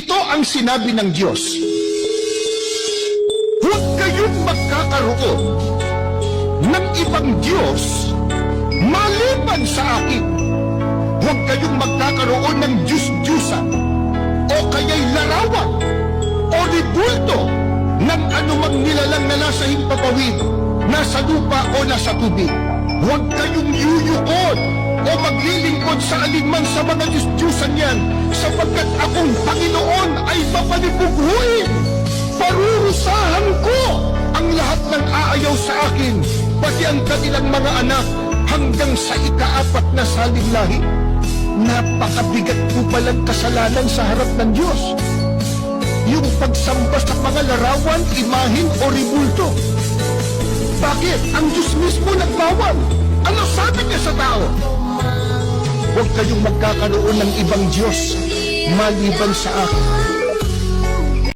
Ito ang sinabi ng Diyos. Huwag kayong magkakaroon ng ibang Diyos maliban sa akin. Huwag kayong magkakaroon ng Diyos-Diyusan o kaya'y larawan o ribulto ng anumang nilalang na nasa himpapawid, nasa lupa o nasa tubig. Huwag kayong yuyukod o maglilingkod sa alinman sa mga Diyos-Diyusan yan, sapagkat akong Panginoon ay papalibughuin. Parurusahan ko ang lahat ng aayaw sa akin, pati ang kanilang mga anak hanggang sa ika-4 na saling-lahi. Napakabigat po palang kasalanan sa harap ng Diyos, yung pagsamba sa mga larawan, imahin o ribulto. Bakit? Ang Diyos mismo nagbawal. Ano sabi niya sa tao? Huwag kayong magkakaroon ng ibang Diyos maliban sa akin.